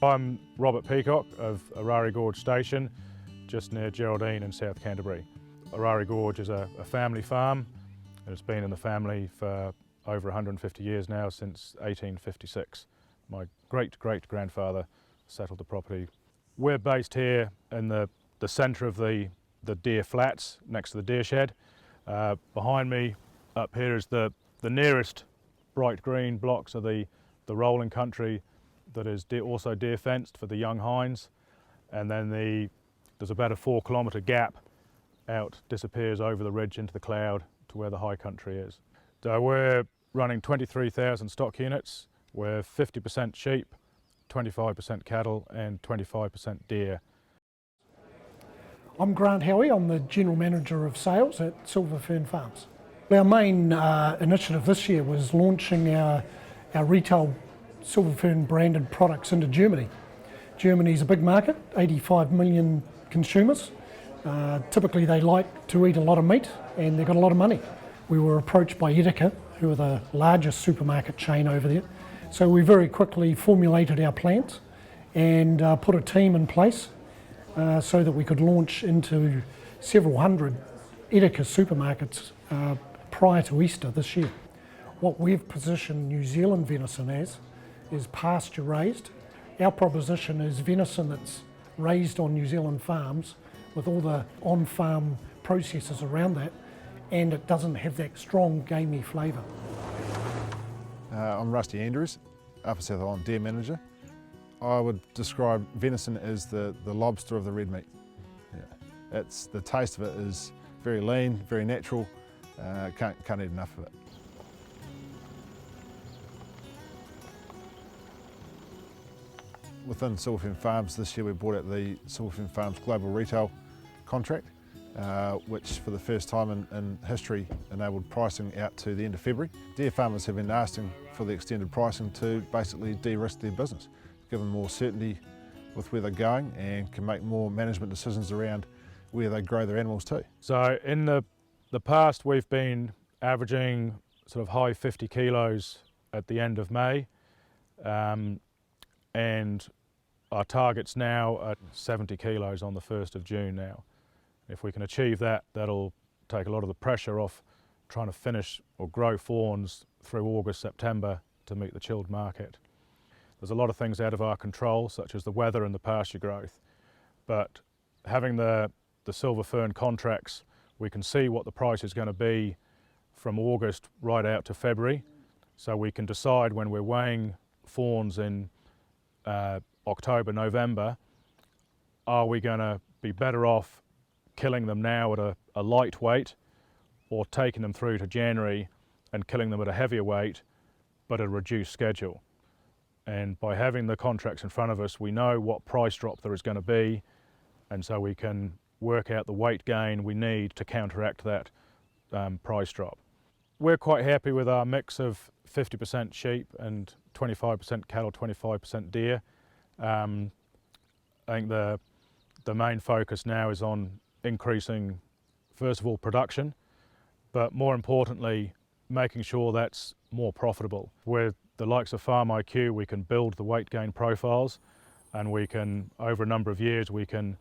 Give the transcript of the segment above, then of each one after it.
I'm Robert Peacock of Orari Gorge Station, just near Geraldine in South Canterbury. Orari Gorge is a family farm, and it's been in the family for over 150 years now, since 1856. My great-great-grandfather settled the property. We're based here in the centre of the deer flats, next to the deer shed. Behind me up here is the nearest bright green blocks of the rolling country that is also deer fenced for the young hinds, and then there's about a 4 kilometre gap out, disappears over the ridge into the cloud to where the high country is. So we're running 23,000 stock units. We're 50% sheep, 25% cattle and 25% deer. I'm Grant Howie, I'm the General Manager of Sales at Silver Fern Farms. Our main initiative this year was launching our retail Silver Fern branded products into Germany. Germany's a big market, 85 million consumers. Typically they like to eat a lot of meat and they've got a lot of money. We were approached by Edeka, who are the largest supermarket chain over there. So we very quickly formulated our plans and put a team in place so that we could launch into several hundred Edeka supermarkets prior to Easter this year. What we've positioned New Zealand venison as is pasture raised. Our proposition is venison that's raised on New Zealand farms with all the on-farm processes around that, and it doesn't have that strong gamey flavour. I'm Rusty Andrews, Upper South Island Deer Manager. I would describe venison as the lobster of the red meat. Yeah. The taste of it is very lean, very natural, can't eat enough of it. Within Silver Fern Farms this year we brought out the Silver Fern Farms Global Retail contract, which for the first time in history enabled pricing out to the end of February. Deer farmers have been asking for the extended pricing to basically de-risk their business, give them more certainty with where they're going and can make more management decisions around where they grow their animals too. So in the past we've been averaging sort of high 50 kilos at the end of May, and our target's now at 70 kilos on the 1st of June now. If we can achieve that, that'll take a lot of the pressure off trying to finish or grow fawns through August, September to meet the chilled market. There's a lot of things out of our control, such as the weather and the pasture growth, but having the Silver Fern contracts, we can see what the price is going to be from August right out to February, so we can decide when we're weighing fawns in October, November, are we going to be better off killing them now at a light weight or taking them through to January and killing them at a heavier weight but a reduced schedule. And by having the contracts in front of us, we know what price drop there is going to be, and so we can work out the weight gain we need to counteract that price drop. We're quite happy with our mix of 50% sheep and 25% cattle, 25% deer. I think the main focus now is on increasing, first of all, production, but more importantly, making sure that's more profitable. With the likes of Farm IQ, we can build the weight gain profiles, and we can, over a number of years, we can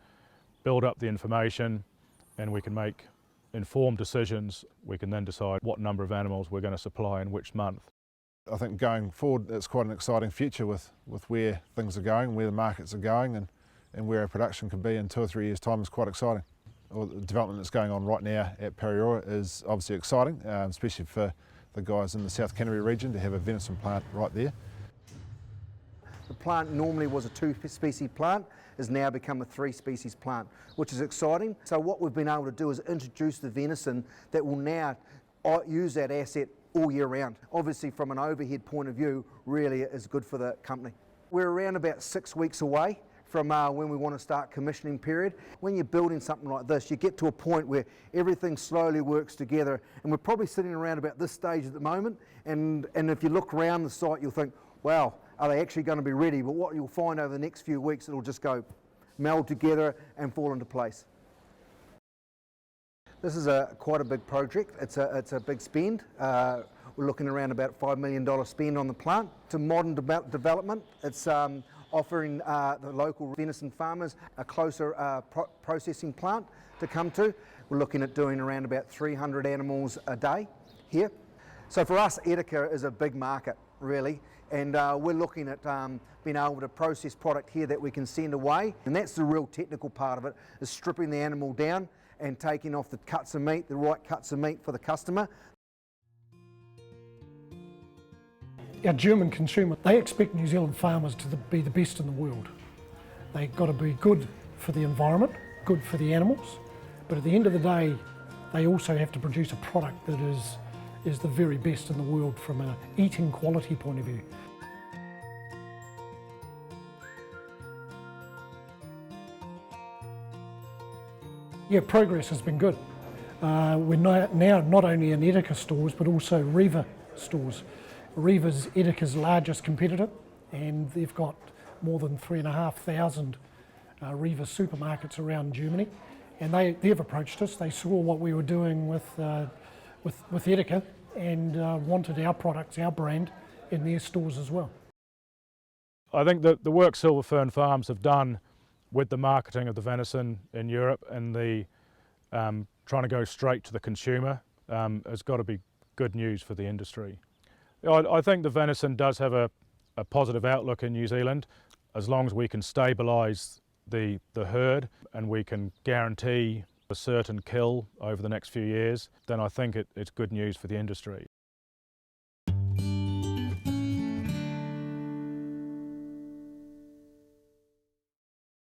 build up the information and we can make informed decisions. We can then decide what number of animals we're going to supply in which month. I think going forward, it's quite an exciting future with where things are going, where the markets are going, and where our production can be in 2 or 3 years' time is quite exciting. Well, the development that's going on right now at Periora is obviously exciting, especially for the guys in the South Canterbury region to have a venison plant right there. The plant normally was a 2-species plant, has now become a 3-species plant, which is exciting. So what we've been able to do is introduce the venison that will now use that asset all year round. Obviously from an overhead point of view, really is good for the company. We're around about 6 weeks away from when we want to start commissioning period. When you're building something like this, you get to a point where everything slowly works together, and we're probably sitting around about this stage at the moment, and if you look around the site you'll think, wow, are they actually going to be ready? But what you'll find over the next few weeks, it'll just go meld together and fall into place. This is quite a big project. It's a big spend. We're looking around about $5 million spend on the plant. It's a modern development. It's offering the local venison farmers a closer processing plant to come to. We're looking at doing around about 300 animals a day here. So for us, Edeka is a big market, really, and we're looking at being able to process product here that we can send away, and that's the real technical part of it, is stripping the animal down and taking off the cuts of meat, the right cuts of meat for the customer. Our German consumer, they expect New Zealand farmers to be the best in the world. They've got to be good for the environment, good for the animals, but at the end of the day, they also have to produce a product that is the very best in the world from an eating quality point of view. Yeah, progress has been good. We're now not only in Edeka stores but also Riva stores. Riva's Edeka's largest competitor, and they've got more than 3,500 Riva supermarkets around Germany, and they've approached us. They saw what we were doing with Edeka and wanted our products, our brand, in their stores as well. I think that the work Silver Fern Farms have done with the marketing of the venison in Europe and the trying to go straight to the consumer has got to be good news for the industry. I think the venison does have a positive outlook in New Zealand. As long as we can stabilise the herd and we can guarantee a certain kill over the next few years, then I think it's good news for the industry.